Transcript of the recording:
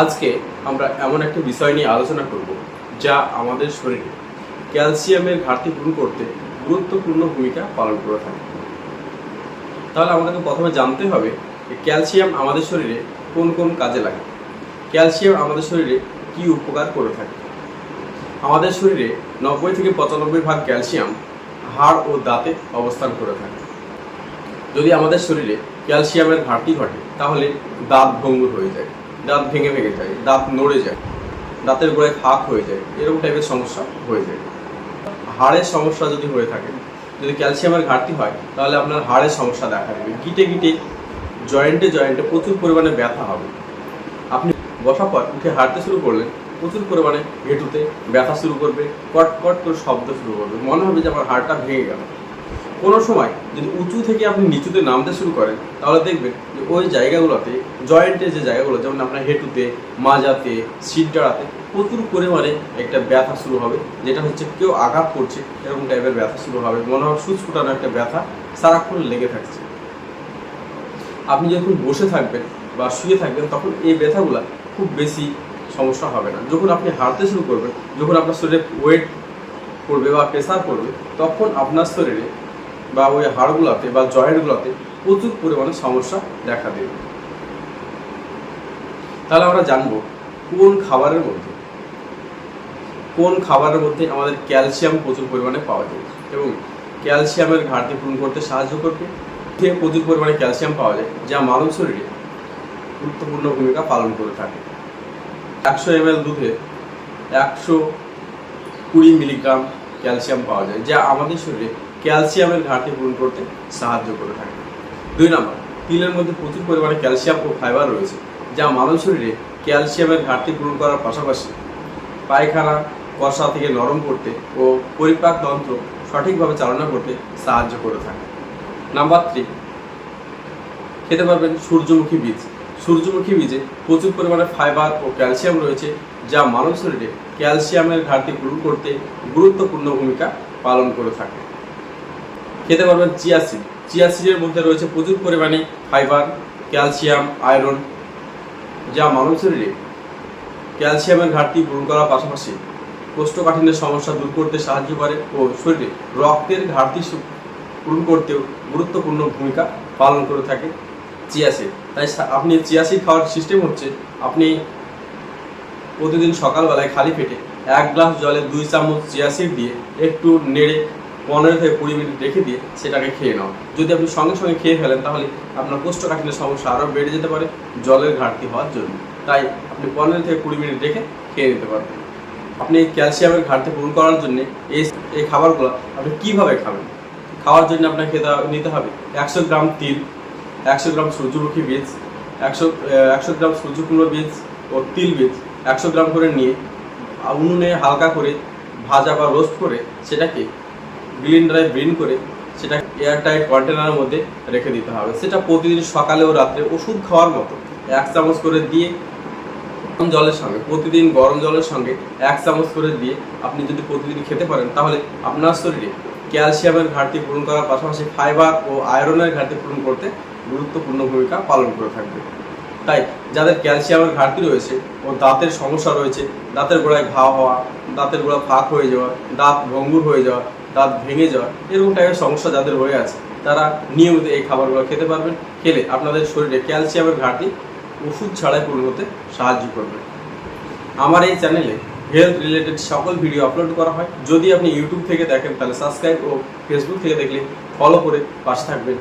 আজকে আমরা এমন একটা বিষয় নিয়ে আলোচনা করব যা আমাদের শরীরে ক্যালসিয়ামের ঘাটতি পূরণ করতে গুরুত্বপূর্ণ ভূমিকা পালন করে থাকে। তাহলে আমাদেরকে প্রথমে জানতে হবে যে ক্যালসিয়াম আমাদের শরীরে কোন কোন কাজে লাগে, ক্যালসিয়াম আমাদের শরীরে কি উপকার করে থাকে। আমাদের শরীরে 90 থেকে 95% ক্যালসিয়াম হাড় ও দাঁতে অবস্থান করে থাকে। যদি আমাদের শরীরে ক্যালসিয়ামের ঘাটতি ঘটে তাহলে দাঁত ভঙ্গুর হয়ে যায়, দাঁত ভেঙে ভেঙে যায়, দাঁত নড়ে যায়, দাঁতের গোড়ায় ফাঁক হয়ে যায়, এরকম টাইপের সমস্যা হয়ে যায়। হাড়ের সমস্যা যদি হয়ে থাকে, যদি ক্যালসিয়ামের ঘাটতি হয় তাহলে আপনার হাড়ের সমস্যা দেখা দেবে, গিটে গিটে জয়েন্টে জয়েন্টে প্রচুর পরিমাণে ব্যথা হবে। আপনি বসার পর উঠে হাঁটতে শুরু করলেন, প্রচুর পরিমাণে হেঁটুতে ব্যথা শুরু করবে, কট কট করে শব্দ শুরু করবে, মনে হবে যে আমার হাড়টা ভেঙে গেল। কোনো সময় যদি উঁচু থেকে আপনি নিচুতে নামতে শুরু করেন তাহলে দেখবেন যে ওই জায়গাগুলোতে জয়েন্টের যে জায়গাগুলো, যেমন আপনার হেঁটুতে, মাজাতে, সিটডাড়াতে প্রচুর পরিমাণে একটা ব্যথা শুরু হবে, যেটা হচ্ছে কেউ আঘাত করছে এরকম টাইপের ব্যথা শুরু হবে, মনে হয় সুচ ফুটানো একটা ব্যথা সারাক্ষণ লেগে থাকছে। আপনি যখন বসে থাকবেন বা শুয়ে থাকবেন তখন এই ব্যথাগুলো খুব বেশি সমস্যা হবে না। যখন আপনি হাঁটতে শুরু করবেন, যখন আপনার শরীরে ওয়েট পড়বে বা প্রেসার পড়বে, তখন আপনার শরীরে বা ওই হাড়গুলোতে বা জয়েন্টগুলোতে প্রচুর পরিমাণে সমস্যা দেখা দেবে। তাহলে আমরা জানবো কোন খাবারের মধ্যে আমাদের ক্যালসিয়াম প্রচুর পরিমাণে পাওয়া যায় এবং ক্যালসিয়ামের ঘাটতি পূরণ করতে সাহায্য করবে। প্রচুর পরিমাণে ক্যালসিয়াম পাওয়া যায় যা মানব শরীরে গুরুত্বপূর্ণ ভূমিকা পালন করে থাকে। 100 ml দুধে 120 মিলিগ্রাম ক্যালসিয়াম পাওয়া যায় যা আমাদের শরীরে ক্যালসিয়ামের ঘাটতি পূরণ করতে সাহায্য করে থাকে। 2 নম্বর, তিলের মধ্যে প্রচুর পরিমাণে ক্যালসিয়াম ও ফাইবার রয়েছে যা মানব শরীরে ক্যালসিয়ামের ঘাটতি পূরণ করার পাশাপাশি পায়খানা কষা থেকে নরম করতে ও পরিপাক তন্ত্র সঠিকভাবে চালনা করতে সাহায্য করে থাকে। নাম্বার 3, খেতে পারবেন সূর্যমুখী বীজ। সূর্যমুখী বীজে প্রচুর পরিমাণে ফাইবার ও ক্যালসিয়াম রয়েছে যা মানব শরীরে ক্যালসিয়ামের ঘাটতি পূরণ করতে গুরুত্বপূর্ণ ভূমিকা পালন করে থাকে। খেতে পারবেন চিয়া সিড। চিয়া সিডের মধ্যে রয়েছে প্রচুর পরিমাণে ফাইবার, ক্যালসিয়াম, আয়রন যা মানব শরীরে ক্যালসিয়ামের ঘাটতি পূরণ করার পাশাপাশি কোষ্ঠকাঠিন্যের সমস্যা দূর করতে সাহায্য করে ও শরীরে রক্তের ঘাটতি পূরণ করতেও গুরুত্বপূর্ণ ভূমিকা পালন করে থাকে চিয়া সিড। তাই আপনি চিয়া সিড খাওয়ার সিস্টেম হচ্ছে, আপনি প্রতিদিন সকালবেলায় খালি পেটে 1 গ্লাস জলে 2 চামচ চিয়া সিড দিয়ে একটু নেড়ে 15 থেকে 20 মিনিট রেখে দিয়ে সেটাকে খেয়ে নাও। যদি আপনি সঙ্গে সঙ্গে খেয়ে ফেলেন তাহলে আপনার কোষ্ঠকাঠিন্যের সমস্যা আরও বেড়ে যেতে পারে জলের ঘাটতি হওয়ার জন্য। তাই আপনি 15 থেকে 20 মিনিট রেখে খেয়ে নিতে পারবেন। আপনি ক্যালসিয়ামের ঘাটতি পূরণ করার জন্য এই খাবারগুলো আপনি কীভাবে খাবেন? খাওয়ার জন্য আপনাকে নিতে হবে 100 গ্রাম তিল, 100 গ্রাম সূর্যমুখী বীজ, 100 গ্রাম সূর্যকুমড়ো বীজ ও তিল বীজ 100 গ্রাম করে নিয়ে উনুনে হালকা করে ভাজা বা রোস্ট করে সেটাকে ব্লেন্ডারে ব্লেন্ড করে সেটা এয়ারটাইট কন্টেনারের মধ্যে রেখে দিতে হবে। সেটা প্রতিদিন সকালে ও রাত্রে ওষুধ খাওয়ার মতো 1 চামচ করে দিয়ে জলের সঙ্গে, প্রতিদিন গরম জলের সঙ্গে 1 চামচ করে দিয়ে আপনি যদি প্রতিদিন খেতে পারেন তাহলে আপনার শরীরে ক্যালসিয়ামের ঘাটতি পূরণ করার পাশাপাশি ফাইবার ও আয়রনের ঘাটতি পূরণ করতে গুরুত্বপূর্ণ ভূমিকা পালন করে থাকবে। তাই যাদের ক্যালসিয়ামের ঘাটতি রয়েছে ও দাঁতের সমস্যা রয়েছে, দাঁতের গোড়ায় ঘা হওয়া, দাঁতের গোড়া ফাঁক হয়ে যাওয়া, দাঁত ভঙ্গুর হয়ে যাওয়া, দাঁত ভেঙে যাওয়া, এরকম টাইপের সমস্যা যাদের হয়ে আছে তারা নিয়মিত এই খাবারগুলো খেতে পারবেন। খেলে আপনাদের শরীরে ক্যালসিয়ামের ঘাটতি ওষুধ ছাড়াই পূরণ হতে সাহায্য করবে। আমার এই চ্যানেলে হেলথ রিলেটেড সকল ভিডিও আপলোড করা হয়। যদি আপনি ইউটিউব থেকে দেখেন তাহলে সাবস্ক্রাইব ও ফেসবুক থেকে দেখলে ফলো করে পাশে থাকবেন।